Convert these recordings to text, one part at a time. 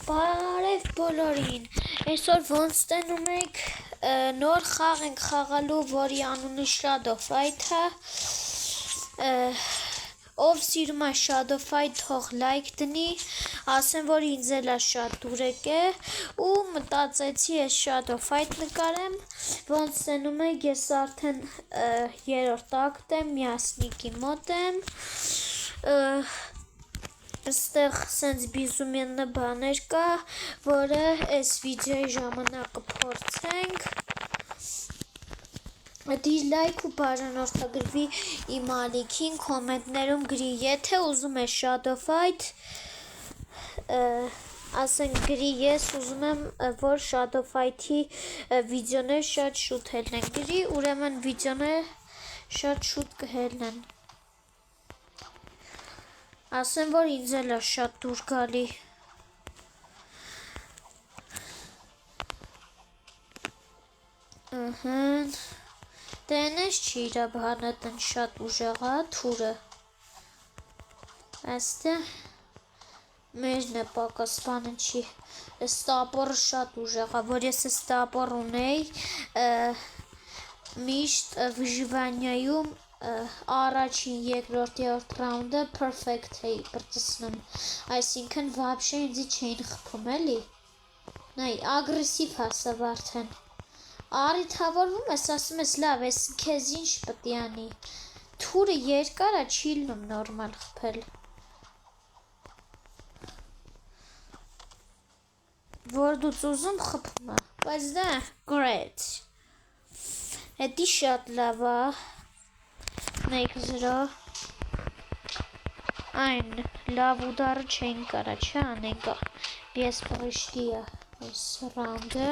Բարև բոլորին, այսօր ոնց տենում եք, նոր խաղ ենք խաղալու, որի անունը Shadow Fight-ը, ով սիրում է Shadow Fight, թող լայք դնի, ասեմ, որ ինձ էլ է շատ դուր եկել, ու մտածեցի ես Shadow Fight նկարեմ, ոնց տենում եք, ես արդեն երրորդ ակտ եմ, Միասնիկի մոտ եմ, Այստեղ սենց բիզումենը բաներ կա, որը այս վիդեոյի ժամանակ կփորձենք։ Դիր լայք ու բաժանորդագրվի իմ ալիքին, կոմենտներում գրի, եթե ուզում ես Shadow Fight, ասենք գրի ես ուզում եմ, որ Shadow Fight-ի վիդեոներ շատ շուտ հելնեն, գրի, ուրեմն վիդեոներ շատ շուտ կհելնեն։ Ասեմ, որ ինձ էլ է շատ դուր գալի։ Դե նես չի իրա բանըտն շատ ուժեղա, թուրը։ Այստեղ մերն է պակաս բանը չի։ Ստապորը շատ ուժեղա, որ ես ստապոր ունեի, միշտ վժվանյայում առաջին երկրորդ ռաունդը perfect էի բրծսնում, այսինքն վաբշե ինձի չէին խփում էլի, նայ, ագրեսիվ հասավ արդեն, առիթավորվում ես, ասում ես լավ, ես քեզ ինչ պտի անի, թուրը երկար է, չի լնում նորմալ խփել, որ դուց ուզում խփում է, բայց դա great, հետի շատ լավ է, Նայք զրո, այն լավ ուդարը չեն կարա, չէ անենք, ես պղիշտի է, այս ռանդը,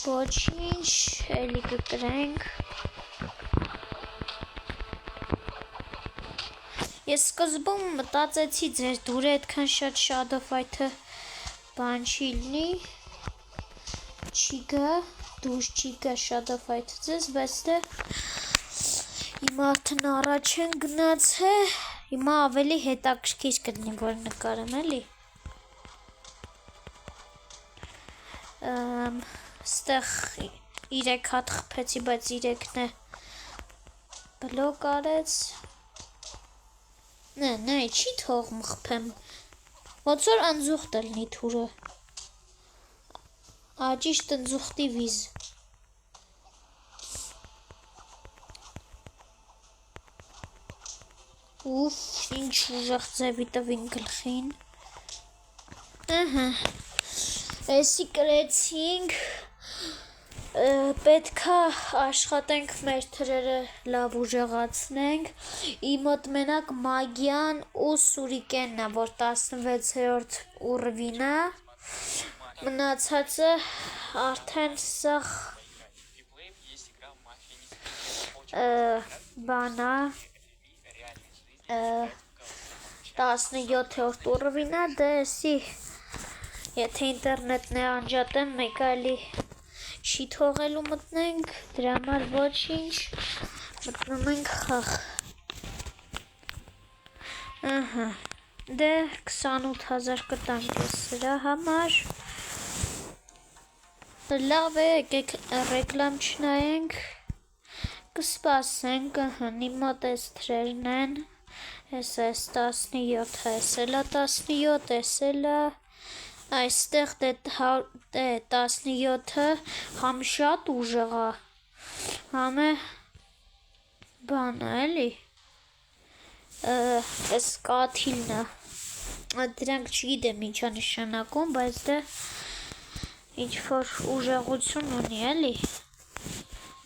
ոչինչ, էլի կկրենք, ես սկզբում մտածեցի ձեր դուրը այդքան շատ Shadow Fight-ը բան չի լինի, չի գա, դուշ չի գա Shadow Fight-ը ձեզ, բայց դե հիմա արդեն առաջ են գնացե, հիմա ավելի հետաքրքիր կլինի, որ նկարեմ էլի, ստեղ 3 հատ խփեցի, բայց 3-ն է բլոկ արեց, նայ, չի թողում խփեմ, ոնց որ անձուղտ լինի թուրը, Աջիշտ ընձուղտի վիզ, ուվ, ինչ ուժեղ ձևի տվին գլխին, էսի կրեցինք, պետքա աշխատենք մեր թրերը լավ ուժեղացնենք, իմոտ մենակ մագյան ու սուրիկենն է, որ 16-րդ ուռվին է, մնացածը արդեն սաղ բանա 17-րդ ուռվին է, դե էսի, եթե ինտերնետն է անջատեմ, մեկ այլի չի թողելու մտնենք, դրա համար ոչինչ, մտնում ենք խաղ, դե 28,000 կտանք ես սրա համար, լավ է, եկեք ռեկլամ չնայենք, կսպասենք, հնի մոտ ես թրերն են, ես 17, ես էլ 17, ես էլ այստեղ 17-ը համ շատ ուժեղա, համ է բանը էլի, ես կաթիլն է, դրանք չգիտեմ ինչա նշանակում, բայց դե ինչ-որ ուժեղություն ունի էլի,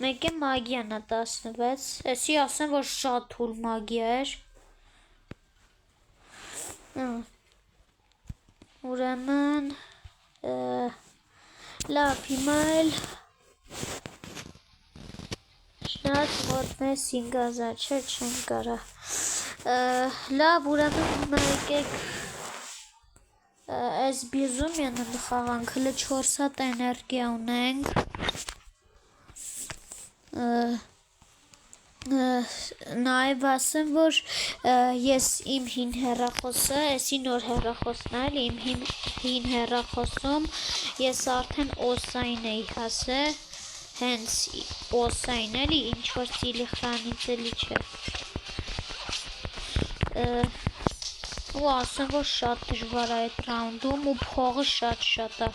մեկ է մագյան է 16, էսի ասեմ, որ շատ թուլ մագյա էր, ուրեմն, լավ, հիմա էլ, շնած մոտնես 5,000 չէ, չեն կարա, լավ, ուրեմն հիմա եկեք, այս բիզումյանը խաղանք, հլը 4 հատ էներգիա ունենք, Նաև ասեմ, որ ես իմ հին հեռախոսը, էսի նոր հեռախոսն էլ, իմ հին հեռախոսում ես արդեն օսային էի հասել, հենց օսային էլի, ինչ-որ ծիլի խրանիցելի չէ։ Ու ասեմ, որ շատ դժվար է այդ ռաունդում ու փողը շատ է։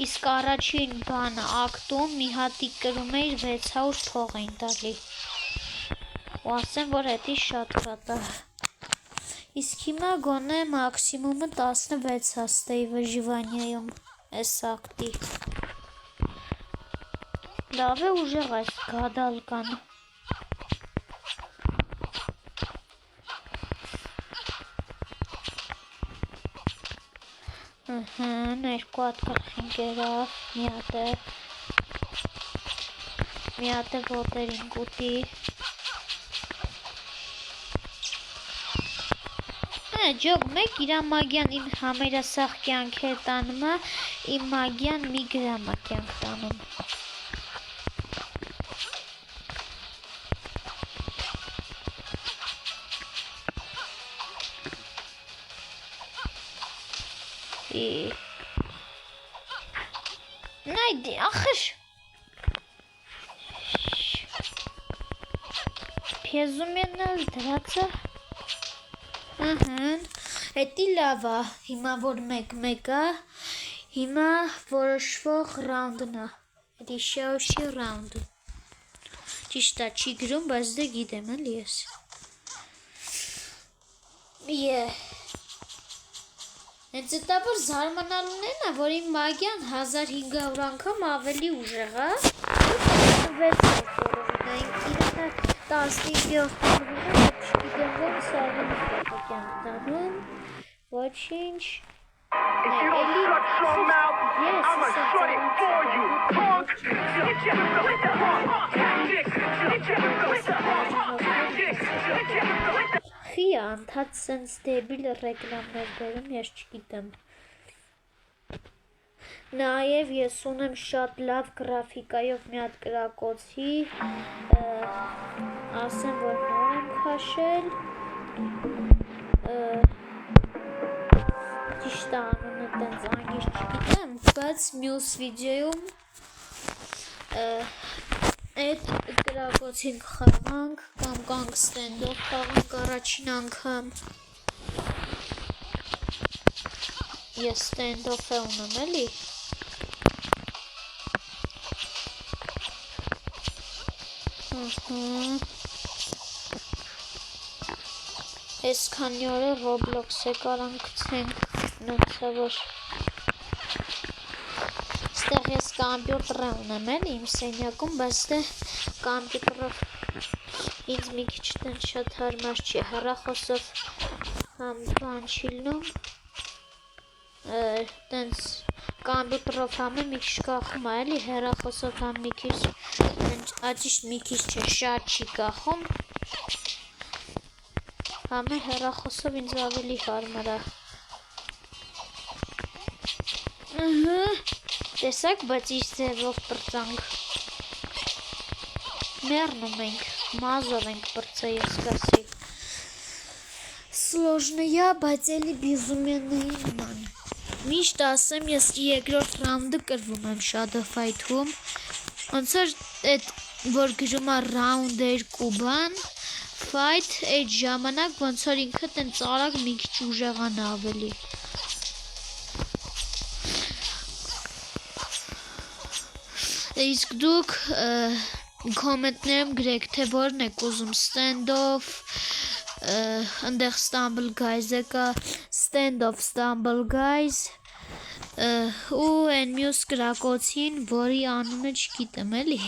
Իսկ առաջին բանը ակտում մի հատիկ կրում էիր 600 փող էին տալի։ Ու ասեմ, որ էդի շատ վատ է։ Իսկ հիմա գոնե մաքսիմումը 16 հաստեի վժիվանյայում էս ակտի։ Լավ է ուժեղ այս գադալկան։ Երկու հատ գլխին կերավ, մի հատ է ոտերին կուտի։ Ջոգ մեկ իրա մագյան իմ համերասախ կյանք է տանում, իմ մագյան մի գրամա կյանք տանում։ Նայդի, ախր Փեզում են էլ դրացը Էդի լավ է, հիմա որ մեկ է, հիմա որոշվող ռաունդն է, ռիշաուշի ռաունդը, ճիշտ է, չի գրում, բայց դե գիտեմ էլ ես, հենց էտա որ զարմանալուներն է, որ իմ մագյան 1500 անգամ ավելի ուժեղ է, ու 16 է որովին, իրանը 15-յորդ որովին, չգիտեմ ոնց ավելի կյանք տանում, ոչինչ, If you don't shut your mouth, I'ma shut it for you, punk! Խիա անդադ սենց դեբիլ ռեկլամներ բերում, ես չգիտեմ։ Նաև ես ունեմ շատ լավ գրաֆիկայով մի հատ կրակոցի, ասեմ, որ նոր եմ քաշել, ճիշտ անունը տենց անգիր չգիտեմ, բայց մյուս վիդեոյում այդ կրակոցին կխաղանք կամ կանք ստենդով խաղանք առաջին անգամ ես ստենդով է ունեմ էլի Ես քանի օրը Roblox է կարան գցենք նոցա որ ստեղ ես կամպյուտր ունեմ էլի իմ սենյակում, բայց դե կամպյուտրով ինձ մի քիչ տենց շատ հարմար չի, հեռախոսով համ բան չի լինում, տենց կամպյուտրով համ է մի քիչ կախում է էլի, հեռախոսով համ մի քիչ, աջիշտ մի քիչ չէ, շատ չի կախում, համ է հեռախոսով ինձ ավելի հարմար է։ Տեսակ, բայց իշ ձևով պրծանք։ Մերնում ենք, մազով ենք պրծա ես կասի։ Սլոժնյա, բայց էլի բիզումեննայի նման։ Միշտ ասեմ, ես երկրորդ ռաունդը կրվում եմ Shadow Fight-ում։ Ոնց որ այդ որ գրում է ռաունդ 2 բան, fight այդ ժամանակ ոնց որ ինքը տենց արագ մի քիչ ուժեղան ավելի։ Իսկ դուք կոմենտներում գրեք, թե որն եք ուզում stand-off, ընդեղ Stumble Guys-ը կա, stand-off Stumble Guys, ու են մյուս կրակոցին, որի անունը չգիտեմ էլի։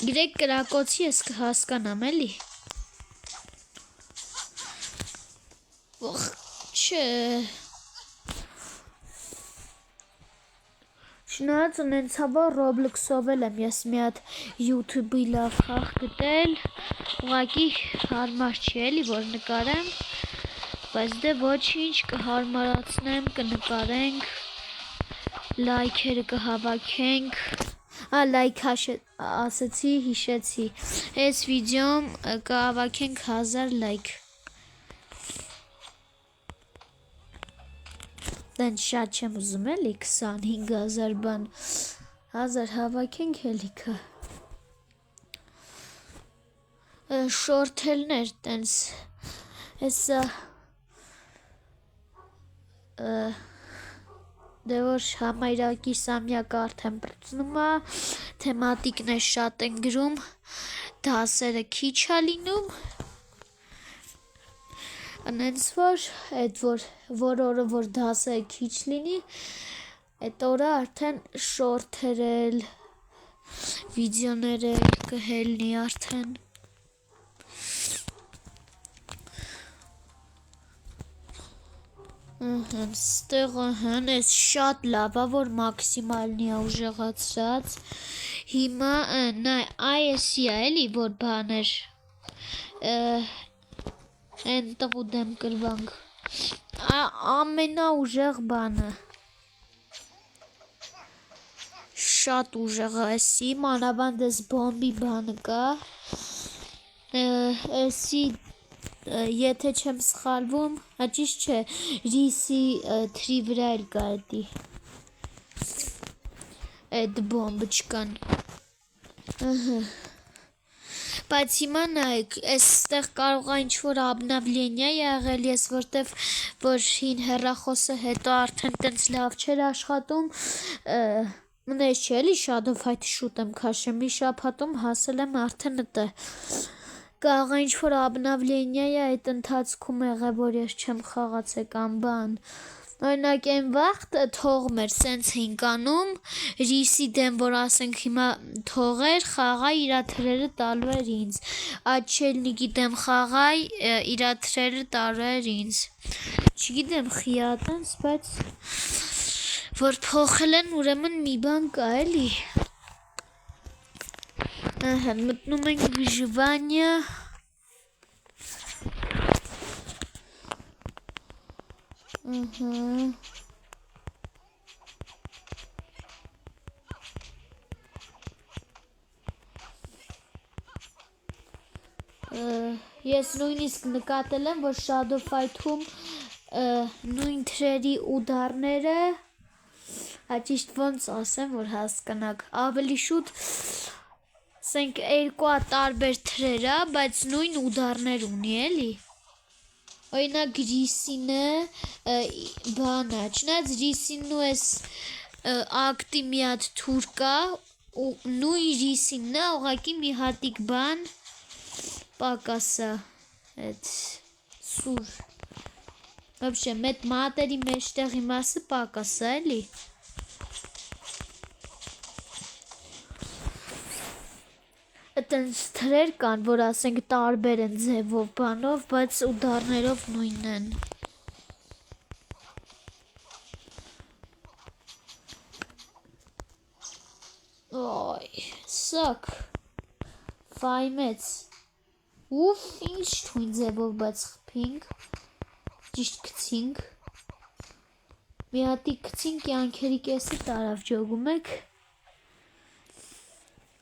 Գրեք կրակոցի ես կհասկանամ էլի։ Չէ։ Չնայած ունենցաբար Roblox-ով եմ ես մի հատ YouTube-ի լավ խաղ գտել, ուղղակի հարմար չի էլի, որ նկարեմ, բայց դե ոչինչ կհարմարացնեմ, կնկարենք, լայքերը կհավաքենք, Լայք ասեցի, հիշեցի։ Այս վիդեոն կհավաքենք 1000 լայք։ Դեն շատ չեմ ուզում էլի 25000 բան։ 1000 հավաքենք էլիքը։ Շորթելներ տենց Հեսա դե որ համայրակի սամյակը արդեն պրծնում է, թեմատիկներ շատ են գրում, դասերը քիչ է լինում, անենց որ այդ որ օրը որ դասերը քիչ լինի, այդ օրը արդեն շորթերել, վիդեոներ կհելնի արդեն։ Ստեղ այս շատ լավ է, որ մաքսիմալնի է ուժեղացրած։ Հիմա ISC-ը էլի, որ բաներ են տղու դեմ կրվանք։ Ամենաուժեղ բանը։ Շատ ուժեղ է էսի, մանավանդ ես բոմբի բանը կա։ Էսի եթե չեմ սխալվում, ճիշտ չէ, ռիսի 3 վրա էլ կա էդի այդ բոմբչկան։ Բայց հիմա նայեք, այստեղ կարող է ինչ-որ обновление եղել, ես որտեվ որ հին հեռախոսը հետո արդեն տենց լավ չէր աշխատում, մնես չէ էլի Shadow Fight շուտ եմ քաշեմ, մի շաբաթում հասել եմ արդեն դե Կարող է ինչ-որ обновление է այդ ընթացքում եղել, որ ես չեմ խաղացել կամ բան։ Օրինակ այն վաղտ թողում էր, սենց էինք անում, ռիսի դեմ, որ ասենք հիմա թողեր, խաղայ իրա թրերը տալու էր ինձ։ Աչելնիկի դեմ խաղայ, իրա թրերը տալու էր ինձ։ Չգիտեմ խիատենց, բայց որ փոխել են, ուրեմն մի բան կա էլի։ Մտնում ենք վիժվանյա։ Ես նույնիսկ նկատել եմ, որ Shadow Fight-ում նույն թրերի ուդարները, ճիշտ ոնց ասեմ, որ հասկանաք, ավելի շուտ սենք երկու տարբեր թրեր է, բայց նույն ուդարներ ունի էլի։ Օրինակ ռիսինը բանա, չնայած ռիսինն ու այս ակտի մի հատ թուր կա, ու նույն ռիսինն է, ուղղակի մի հատիկ բան պակասա, այդ սուր։ Вообще, մետ մատերի մեջտեղի մասը պակասա էլի։ Այտենց թրեր կան, որ ասենք տարբեր են ձևով բանով, բայց ուդարներով նույնն են։ Ոյ, սակ, վայմեց, ուվ, ինչ թույն ձևով բայց խպինք, ճիշտ կցինք, մի հատի կցինք յանքերի կեսը տարավ ջոգում եք,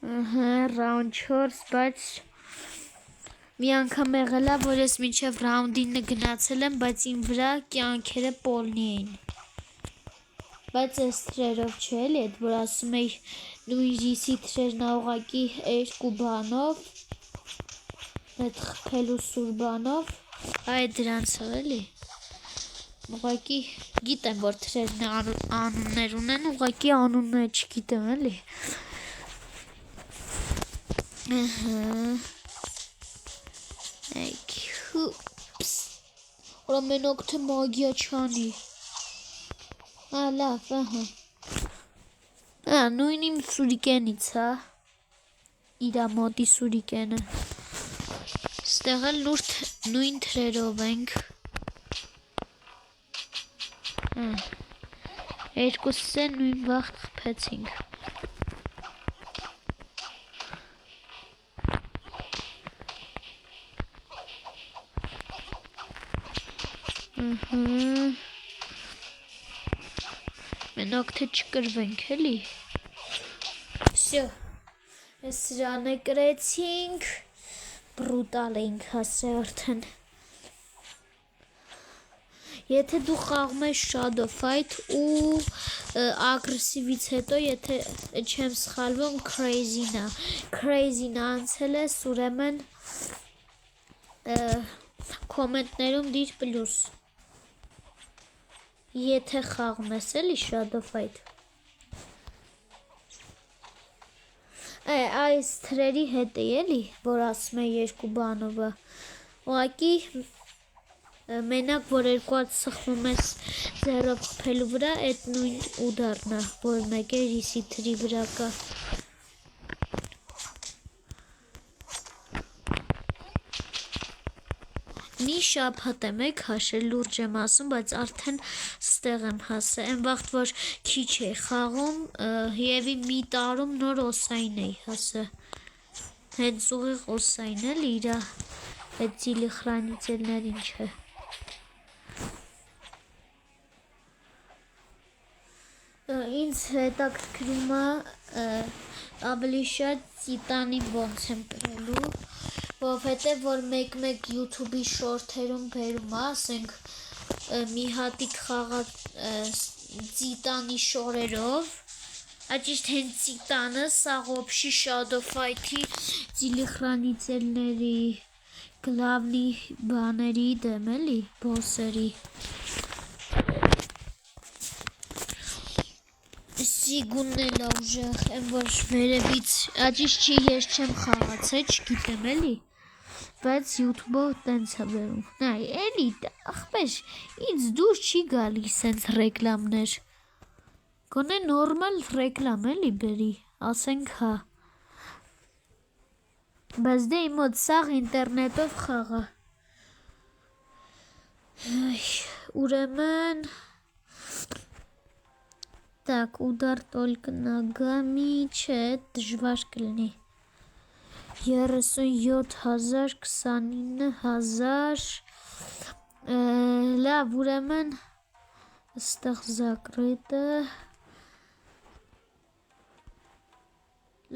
Round 4, բայց մի անգամ եղել է, որ ես մինչև round 9 գնացել եմ, բայց իմ վրա կյանքերը պոլնի էին։ Բայց այս թրերով չէ էլի, այդ որ ասում էի նույն ռիսի թրերն ուղղակի երկու բանով, այդ խփելու սուր բանով, այդ դրանցով էլի։ Ուղղակի գիտեմ, որ թրերն անուններ ունեն, ուղղակի անունները չգիտեմ էլի։ Ուրա մենոք թե մագիա չանի։ Լավ, նույն իմ սուրիկենից, իրա մոտի սուրիկենը։ Ստեղ էլ նույն թրերով ենք։ Երկուսս է նույն վաղտ խպեցինք։ Մենակ թե չկրվենք էլի։ Всё։ Այս սրանը կրեցինք։ Բրուտալ էինք հասել արդեն։ Եթե դու խաղում ես Shadow Fight ու ագրեսիվից հետո, եթե չեմ սխալվում, Crazy-ն անցել ես, ուրեմն կոմենտներում դիր պլյուս։ Եթե խաղում ես էլի Shadow Fight։ Այս թրերի հետ է էլի, որ ասում է երկու բանովը։ Ուղղակի մենակ որ երկու հատ սխվում ես ձեռով խփելու վրա, այդ նույն ուդարն է, որ մեկ է ռիսիթրի վրա կա։ Մի շաբաթ եմ հաշել, լուրջ եմ ասում, բայց արդեն ստեղ եմ հասել։ Այն վաղտ որ քիչ էի խաղում, եւի մի տարում նոր օսային էի հասել։ Հենց ուղիղ օսային էլ իրա այդ телохранительներ ինչ է։ Ինձ հետաքրքրում է ավելի շատ Տիտանի ոնց եմ կրելու, որովհետև որ մեկ-մեկ YouTube-ի շորթերում բերում է, ասենք մի հատիկ խաղա Տիտանի շորերով, ճիշտ հենց Տիտանը, սաղ օբշի Shadow Fight-ի телохранительների գլավնի բաների դեմ էլի, բոսերի։ Սիգունն էլ ուժեղ եմ, որ վերևից, ճիշտ չի ես չեմ խաղացել, չգիտեմ էլի, բայց YouTube-ով տենց է բերում։ Նայ, էլի, ախպեր, ինձ դուր չի գալի սենց ռեկլամներ։ Գոնե նորմալ ռեկլամ էլի բերի, ասենք հա։ Բայց դե իմ մոտ սաղ ինտերնետով խաղա։ Ուրեմն Так, удар только ногами, չէ, դժվար կլինի։ 37,000, 29,000, լավ, ուրեմն, ստեղ զակրետը,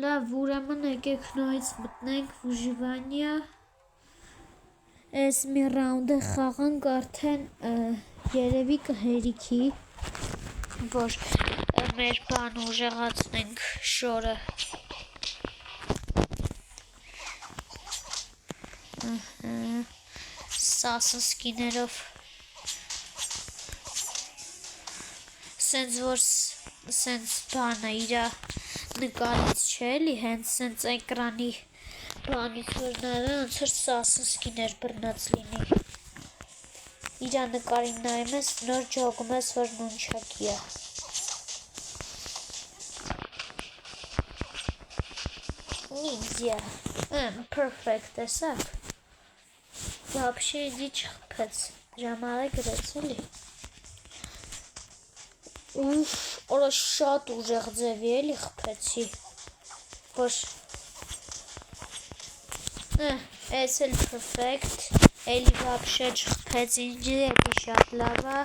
լավ, ուրեմն եկեք նույնից մտնենք վուժիվանյա, ես մի ռաունդը խաղանք արդեն երևի կհերիքի, որ մեր բան ուժեղացնենք շորը։ Սասն սկիներով։ Սենց որ սենց բանը իրա նկարից չէ էլի, հենց սենց էկրանի բանից որ նայում ոնց որ սասն սկիներ բռնած լինի։ Իրա նկարին նայում ես, նոր ջոգում ես, որ նունչակի է։ Նինդзя, perfect, տեսակ։ Вообще իդի չխփեց, ժամարը գրեց էլի։ Ուֆ, օրա շատ ուժեղ ձևի էլի խփեցի, որ էս էլ perfect, էլի вообще չխփեց, ինջի էլի շատ լավ է։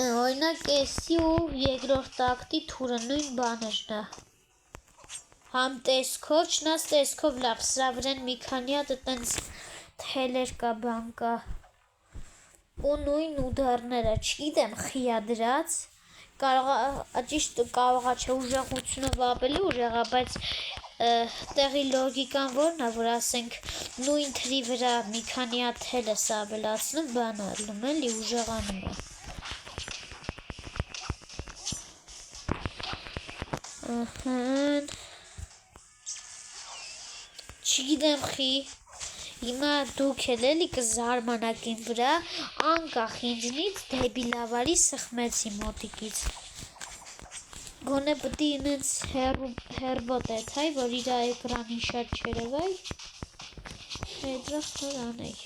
Օրինակ էսի ու երկրորդ ակտի թուրը նույն բաներն է։ Համ տեսքով, չնայած տեսքով լավ, սրա վրան մի քանի հատ այտենց թելեր կա, բան կա։ Ու նույն ուդարները, չգիտեմ, խիա դրած, ճիշտ կարողա չէ ուժեղությունով ավելի ուժեղ է, բայց տեղի լոգիկան որն է, որ ասենք նույն թրի վրա մի քանի հատ թել ես ավելացնում, բան ալնում էլի ուժեղանում է։ Չգիտեմ խի, հիմա դուք էլ էլի կզարմանաք իմ վրա, անկախ ինձնից դեպի լավարի սխմեցի մոտիկից։ Գոնե պտի ինենց հերբոտ էդ հայ, որ իրա էկրանին շատ չերևայ, հետրախ թոր անեի։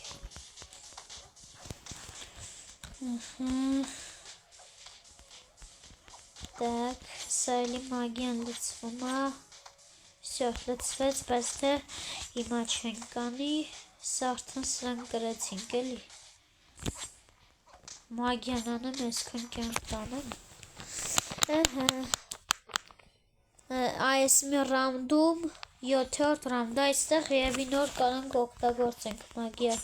Так, սա էլի մագյան լծվում է, Всё, լծվեց, բայց թե հիմա չենք կանի, սա արդեն սրանք կրեցինք էլի։ Մագյան անեմ, այսքան կյանք տանեմ։ այս մի ռաունդում 7-րդ ռաունդը այստեղ եւի նոր կարող օգտագործենք մագիա։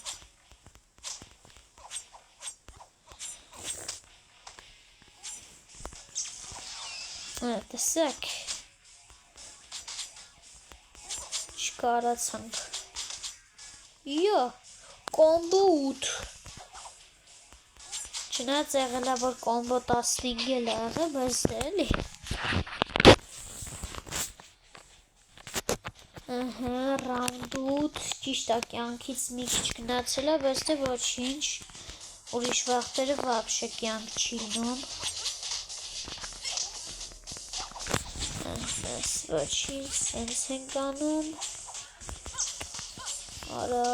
Տեսեք։ Չկարացանք։ Յո, կոմբո 8։ Չնայած եղել է որ կոմբո 15 էլ ա եղել, բայց դե էլի։ Ռաունդ 8 ճիշտ է կյանքից մի քիչ գնացել է, բայց դե ոչինչ, ուրիշ վաղտերը вообще կյանք չի լինում։ Այս ոչինչ, սենց ենք անում։ Արա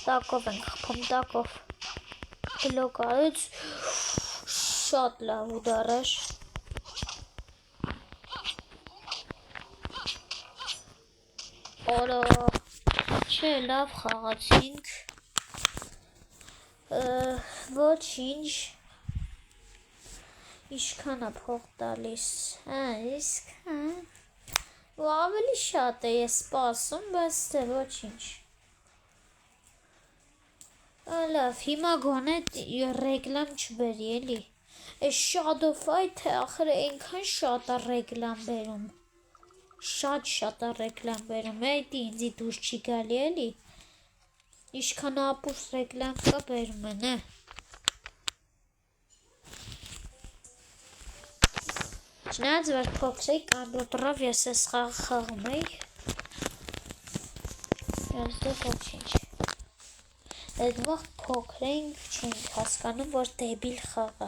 տակով ենք խփում, տակով բլոկ արեց, շատ լավ ուդարաշ, արա, չէ, լավ խաղացինք, ոչինչ, իշքան է փող տալիս, իսքան, ու ավելի շատ է ես սպասում, բայց դե ոչինչ, լավ, հիմա գոնե ռեգլամ չբերի էլի, այս Shadow Fight-ը ախր այնքան շատ է ռեգլամ բերում, շատ է ռեգլամ բերում, էդի ինձի դուր չի գալի էլի, իշքան ապուս ռեգլամ կա բերում են, չնայած որ փոքրիկ կամպյուտերով ես ես խաղում էի, ես դե ոչինչ, այդ վաղ փոքր էինք չենք հասկանում, որ դեբիլ խաղ է,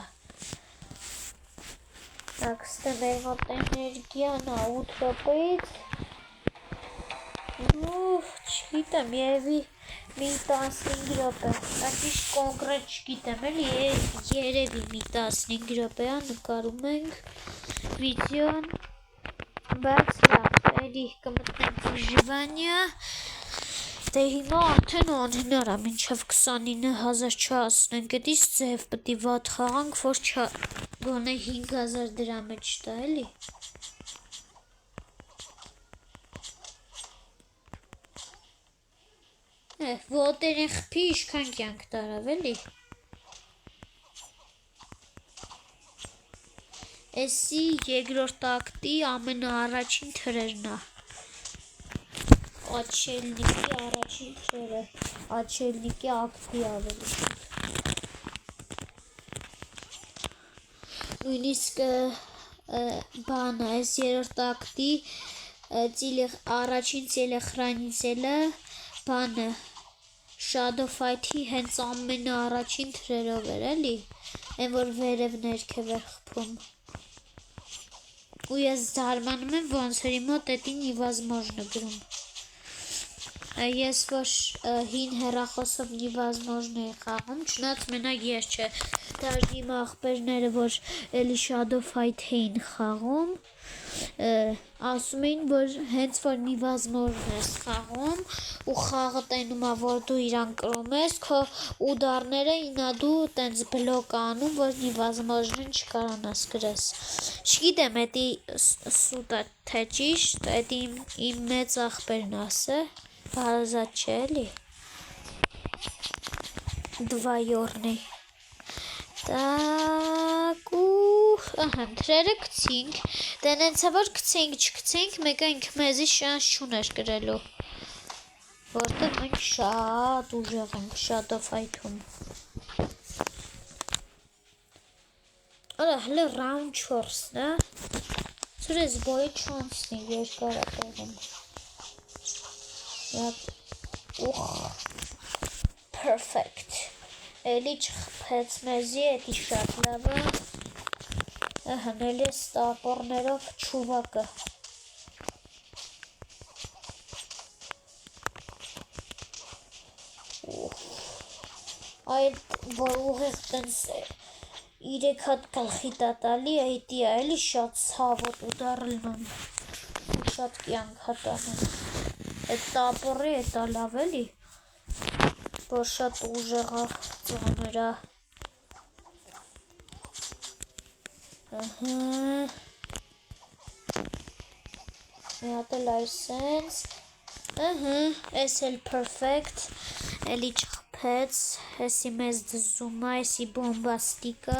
так, ստե մեր մոտ էներգիան է 8 րոպեից, չգիտեմ, երևի մի 15 րոպե, ճիշտ կոնկրետ չգիտեմ, էլի երևի մի 15 րոպե է նկարում ենք վիդեոն, բայց լավ, էլի կմտնենք վիժվանյա, դե հիմա արդեն անհնար է, մինչև 29,000 չհասնենք, էդից ձև պտի վատ խաղանք, որ գոնե 5,000 դրամը չտա, էլի։ Ոտերեն խփի իշքան կյանք տարավ, էլի։ Էսի երկրորդ ակտի ամենաառաջին թրերն է։ Աչելնիկի առաջին թրերը, աչելնիկի ակտի ավելի շուտ։ Նույնիսկ բանը, այս երրորդ ակտի առաջին ծելեխրանիցելը բանը Shadow Fight-ի հենց ամենաառաջին թրերով էր, էլի, այն որ վերև ներքև էր խփում։ Ու ես զարմանում եմ ոնց էր իմ մոտ էդին невозможно գրում։ Ես որ հին հեռախոսով невозможно էի խաղում, չնայած մենակ ես չէ, դաժե իմ ախպերները, որ էլի Shadow Fight էին խաղում, ասում էին, որ հենց որ невозможно ես խաղում ու խաղը տենում է, որ դու իրան կրում ես, քո ուդարները ինա դու տենց բլոկ անում, որ невозможно չկարանաս գրես։ Չգիտեմ, էդի սուտ է թե ճիշտ, էդի իմ մեծ ախպերն ասե, հարազատ չէ էլի, դվայորնի, տակ ու թրերը կցինք, դե նենց է որ կցենք չկցենք, մեկը ինք մեզի շանս չուներ գրելու, որտեղ մենք շատ ուժեղ ենք Shadow Fight-ում։ Արա հլը ռաունդ 4-ն է, ծուր ես բոյի չոնցնի երկար է տեղում։ Perfect, էլի չխպեց մեզի, էդի շատ լավ է, հնել է ստապորներով չուվակը, այդ որ ուղեղ տենց 3 հատ գլխի տատալի, այդի է էլի շատ ցավոտ ուդարլնում, շատ կյանք հատանում, այդ տապորի էտա լավ էլի, որ շատ ուժեղ է ծանորա։ Մի հատ էլ այսենց։ Էս էլ perfect, էլի չխփեց, էսի մեզ դզում է, էսի բոմբաստիկը։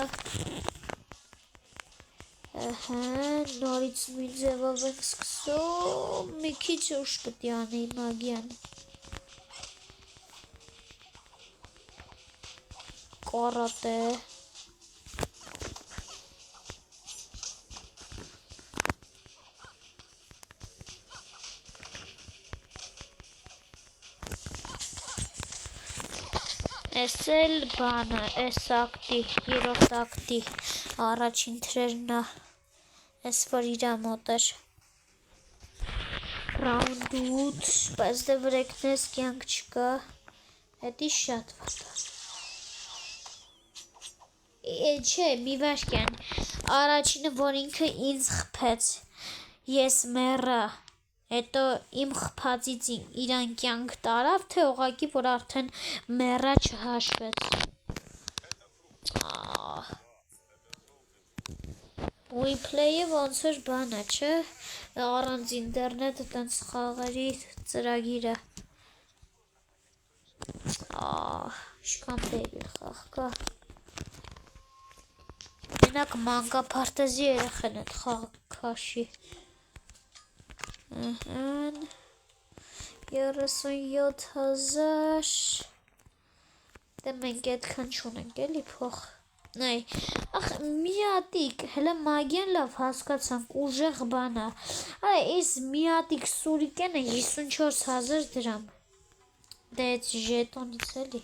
Նորից մի ձևով ենք սկսում, մի քիչ ուշ պտի անի մագյան։ Կարատե։ Էս էլ բանը, էս ակտի, երորդ ակտի առաջին թրերն է, էս որ իրա մոտ էր։ Round 8, բայց դե վրեկնես կյանք չկա, հետի շատ վատ է։ Չէ, մի վաշկյան, առաջինը, որ ինքը ինձ խփեց, ես մեռա, հետո իմ խփածից իրան կյանք տարավ, թե ուղղակի, որ արդեն մեռա չհաշվեց։ Replay-ը ոնց որ բան է, չէ, առանց ինտերնետը տենց խաղերի ծրագիրը։ Իշքան բերիլ խաղ կա։ Մենակ մանկապարտեզի երեխեն էդ խաղը քաշի։ 37,000 դե մենք այդքան չունենք էլի փող։ Նայ, ախ միատիկ, հələ մագյան լավ հասկացանք, ուժեղ բան է։ Այ այս միատիկ սուրիկենը 54,000 դրամ։ Դե այդ ժետոնից էլի։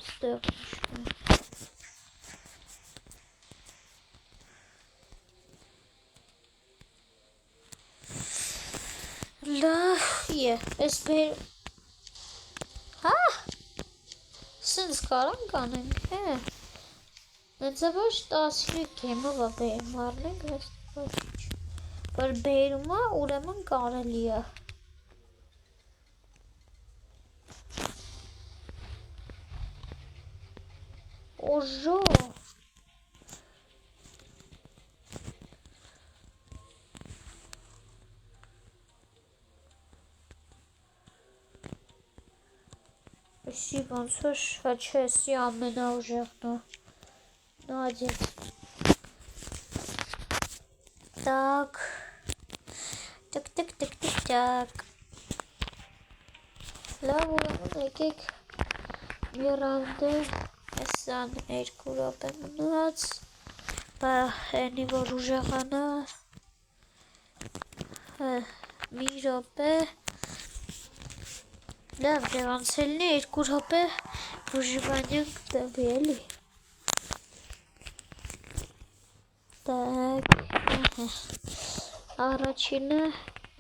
Ստեղ լավ է, ես բեր... Հա, սենց կարանք անենք, նենց է ոչ 15 գեմով է բերում առնենք, որ բերում է, ուրեմն կարելի է։ Օժո։ Էսի ոնց որ, հա չէ, էսի ամենաուժեղն է։ Նադյեց։ Так. Так. Լավ ուրեմն եկեք մի ռանդը, էսան 2 րոպե մնաց, հենի որ ուժեղանա, մի րոպե, լավ դեղանցելնի 2 րոպե բուժիվանյան կտավի էլի։ Так, առաջինը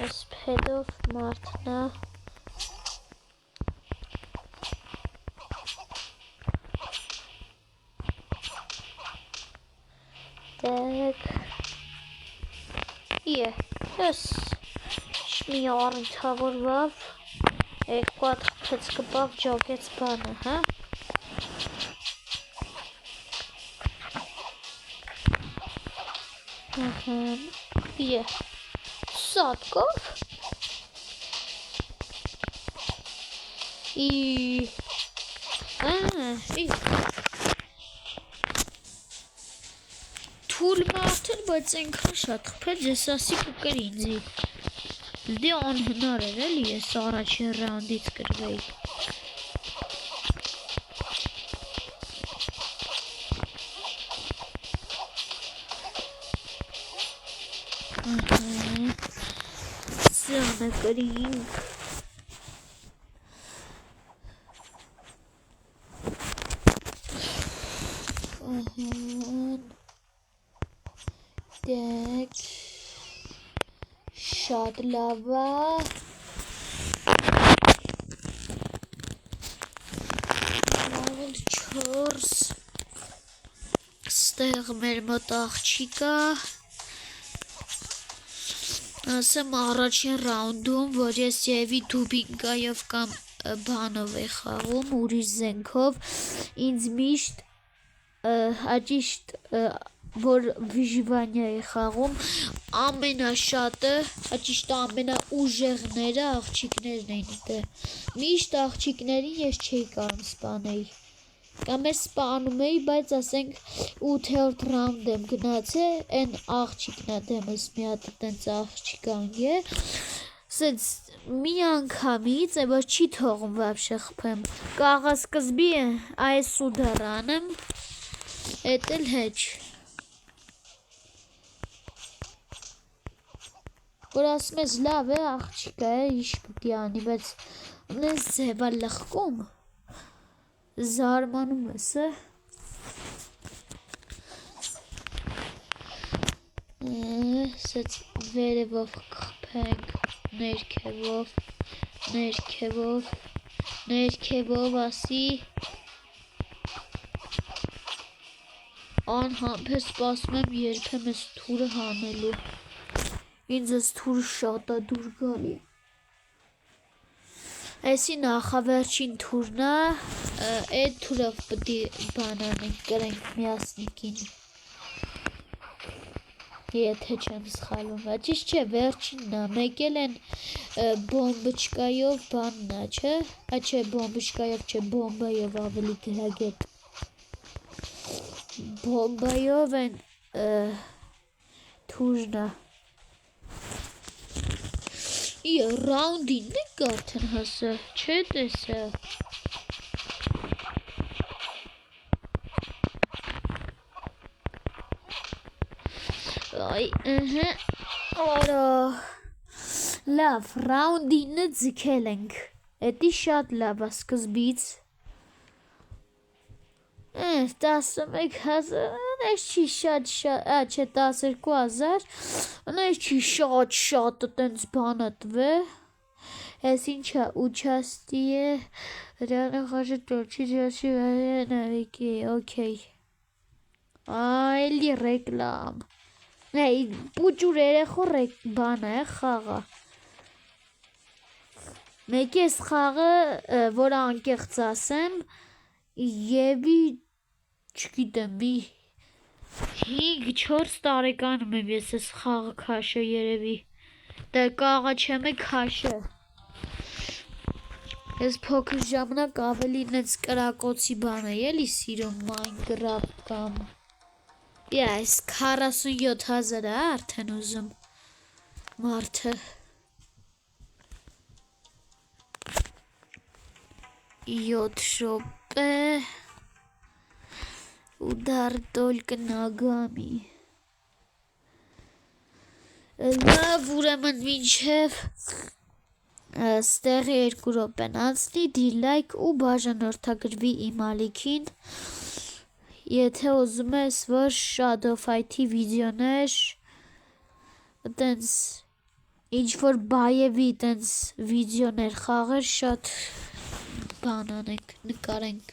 էս փեդով մարդն է։ Так, ես մի առիթավորվավ, երկու հատ խփեց կպավ ջոգեց բանը, հա։ Սատկով։ Թուլ մարդել, բայց ենքան շատ խփեց, ես ասի կուկեր ինձի։ Դե անհնար էր էլի, ես առաջին ռաունդից կրվեի։ Սյանը կրինք։ Так, շատ լավ է։ Ռաունդ 4 ստեղ մեր մոտ աղջիկա։ Ասեմ առաջին ռաունդում, որ ես եվի դուբինգայով կամ բանով է խաղում, ուրիշ զենքով, ինձ միշտ աջիշտ որ վիժվանյա է խաղում, ամենաշատը, աջիշտ ամենաուժեղները աղջիկներն էին դե, միշտ աղջիկներին ես չէի կարում սպանել, կամ ես սպանում էի, բայց ասենք 8-րդ ռաունդ եմ գնացել, են աղջիկնա դեմս մի հատ տենց աղջիկանգ է, սենց մի անգամից, որ չի թողում վաբշե խփեմ, կաղասկզբի այս ուդար անեմ, էտ էլ հեչ, որ ասում ես լավ է, աղջիկա է, ինչ պիտի անի, բայց ունես ձևա լխկում, զարմանում ես, սեց վերևով կխփենք, ներքևով ասի, անհամբեր սպասում եմ երբեմ ես թուրը հանելու, ինձ ես թուրը շատ է դուր գալի, այսի նախավերջին թուրն է, այդ թուրով պտի բանանենք կրենք միասնիկին, եթե չեմ սխալում, ճիշտ չէ, վերջինն է, մեկ էլ են բոմբչկայով բանն է, չէ, չէ, բոմբչկայով չէ, բոմբայով ավելի գրագետ, բոմբայով են թուրն է, ռաունդին նեք արդեն հասը, չէ տեսա, Արա, լավ, ռաունդինը ձգել ենք, էտի շատ լավ է սկզբից, 11,000, նես չի շատ, չէ 12,000, նես չի շատ տենց բանը տվե, ես ինչա ուչաստիե, ռյանը խաշը տորչի ժաշի նավիկի, օքեյ, այլի ռեկլամ, պուճուր երեխո բան է խաղը, մեկ ես խաղը, որ անկեղծ ասեմ, եվի, չգիտեմ, 5-4 տարեկանում եմ ես ես խաղը քաշը երևի, դա կաղա չեմ է քաշը, ես փոքր ժամանակ ավելի նենց կրակոցի բան է էլի սիրում Minecraft կամ, այս 47,000 է արդեն ուզում, մարդը, 7 շոպե, ուդար տոլկը նագամի, լավ ուրեմն մինչև, ստեղի 2 րոպեն անցնի, դիլայք ու բաժանորդագրվի իմ ալիքին, եթե ուզում ես, որ Shadow Fight-ի վիդեոներ, տենց, ինչ-որ բայևի տենց վիդեոներ խաղեր, շատ բան անենք, նկարենք,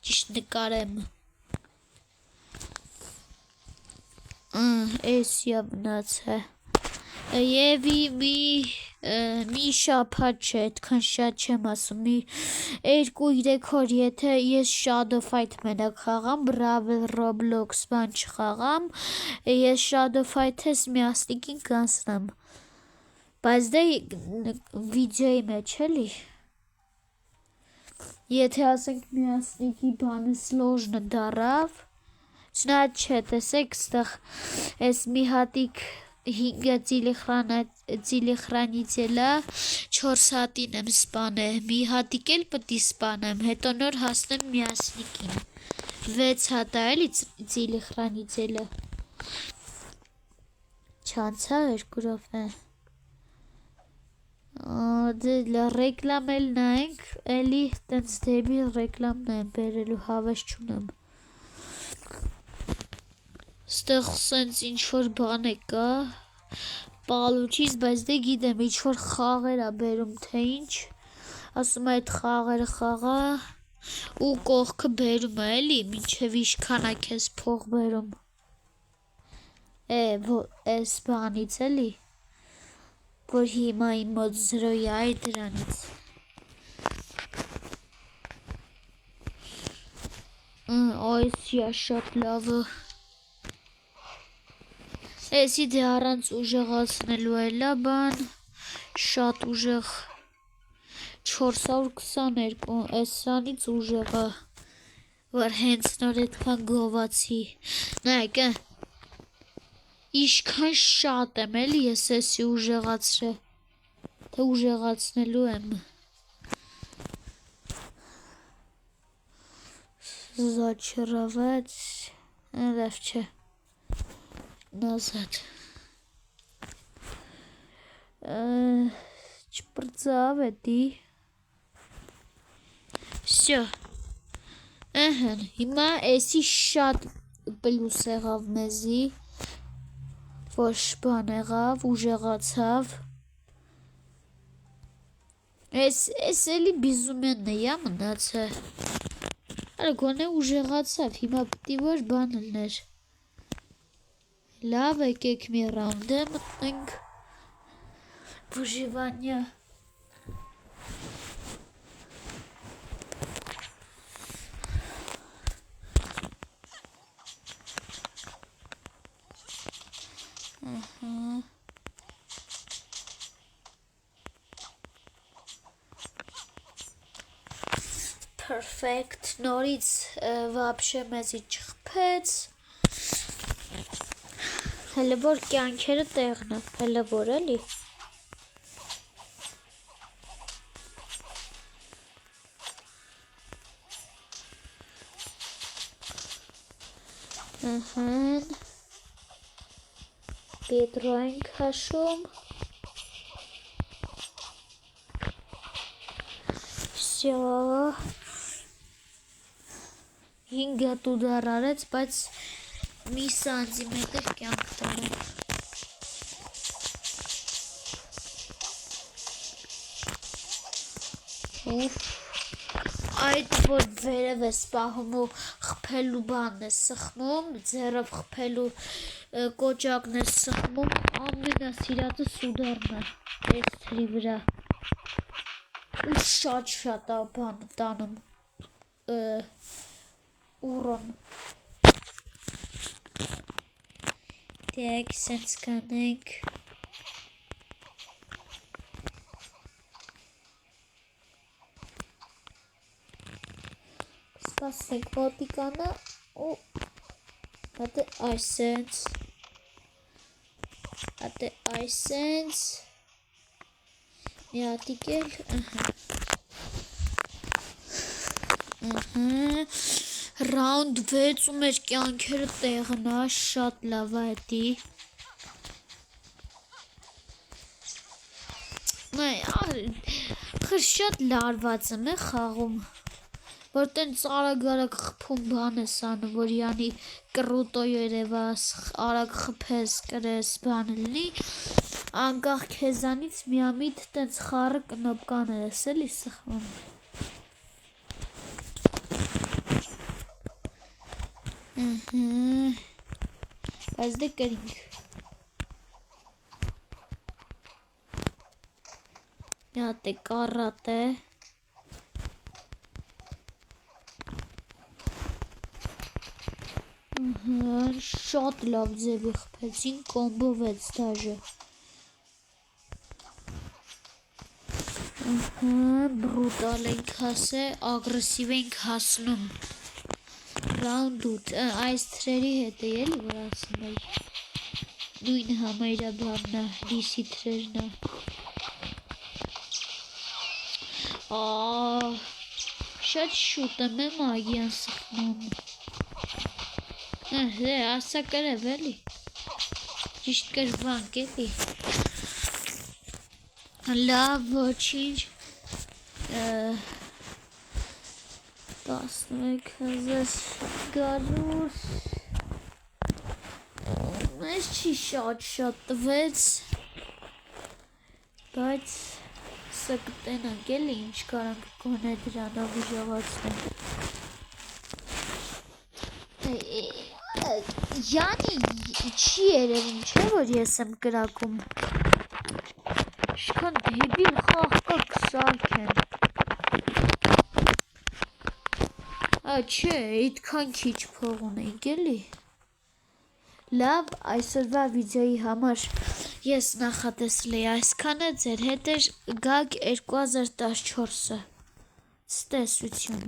ճիշտ նկարեմ, էսիա մնաց է, և մի շապատ չէ, այդքան շատ չեմ ասում, մի 2-3 օր, եթե ես Shadow Fight մենակ խաղամ, Brawl Roblox բան չխաղամ, ես Shadow Fight-ես միասնիկին կանցնեմ, բայց դե վիդեոյի մեջ էլի, եթե ասենք միասնիկի բանը սլոժնը դարավ, չնայած չէ, տեսեք, ստեղ ես մի հատիկ 5 ծիլիխրանիցելա 4 հատին եմ սպանե, մի հատիկ էլ պտի սպանեմ, հետո նոր հասնեմ միասնիկին, 6 հատա էլի ծիլիխրանիցելը, չանցա 2 րոպե, ռեկլամ էլ նայենք, էլի տենց դեպի ռեկլամն եմ բերելու, հավես չունեմ, ստեղ սենց ինչ-որ բան է կա, պալուչից, բայց դե գիտեմ, ինչ-որ խաղեր է բերում, թե ինչ, ասում այդ խաղերը խաղա, ու կողքը բերում է, էլի, մինչև իշքան է քեզ փող բերում, էս բանից էլի, որ հիմա իմ մոտ 0 է դրանից, Այսիա շատ լավը։ Էսի դե առանց ուժեղացնելու էլա բան, շատ ուժեղ 422, էսրանից ուժեղը, որ հենց նոր այդքան գովացի, նայք իշքան շատ եմ էլի ես էսի ուժեղացրե, թե ուժեղացնելու եմ, զաչրավեց, լավ չէ, назад, չպրծավ էդի, Всё. Հիմա էսի շատ պլյուս եղավ մեզի, ոչ բան եղավ, ուժեղացավ, էս էլի բիզումենն է, յա մնաց է, Արա գոնե ուժեղացավ, հիմա պտի որ բան լներ, լավ եկեք մի ռաունդ է մտնենք, բուժիվանյա, Perfect, նորից վաբշե մեզի չխպեց, հələ որ կյանքերը տեղն է, հələ որ էլի, Պետրո ենք հաշում, Всё, 5 ուդար արեց, բայց մի սանտիմետր կյանք տանում, այդ որ վերև է սպահում ու խպելու բանն է սխմում, ձերով խպելու կոճակն է սխմում, ամենասիրածը սուդարն է, այս թրի վրա, ու շատ բան տանում, ուրոն, դեք սենց կանենք, Սպասենք մոտիկանը ու հատե այսենց, մի հատիկ էլ, Ռաունդ 6 ու մեր կյանքերը տեղն է, շատ լավ է էդի, շատ լարված եմ է խաղում, որ տենց արագ խպում բան ես անում, որ յանի կրուտո երևաս, արագ խպես, կրես, բան լինի, անկախ քեզանից միամիտ տենց խառը կնոպկաներ ես էլի սխվում, բայց դե կրինք, մի հատ է կարատ է, շատ լավ ձևի խպեցին, կոմբովեց դաժը, բրուտալ ենք հասե, ագրեսիվ ենք հասնում, ռաունդ 8, այս թրերի հետ է էլի որ ասում էի, նույն համայրա բանն է, լիսի թրերն է, շատ շուտ եմ է մագիան սխմում, ասա կրև էլի, ճիշտ կրվանք էլի, լավ ոչինչ, 11,500, մեզ չի շատ տվեց, բայց սա կտենանք էլի ինչ կարանք գոնե դրանով ուժեղացնենք, Յանի չի երևում չէ որ ես եմ կրակում, Շքան դեբիլ խաղ կա կսարքեն, Չէ, այդքան քիչ փող ունենք էլի։ Լավ, այսօրվա վիդեոյի համար ես նախատեսել էի այսքանը, ձեր հետ էր գաք 2014-ը։ Ցտեսություն։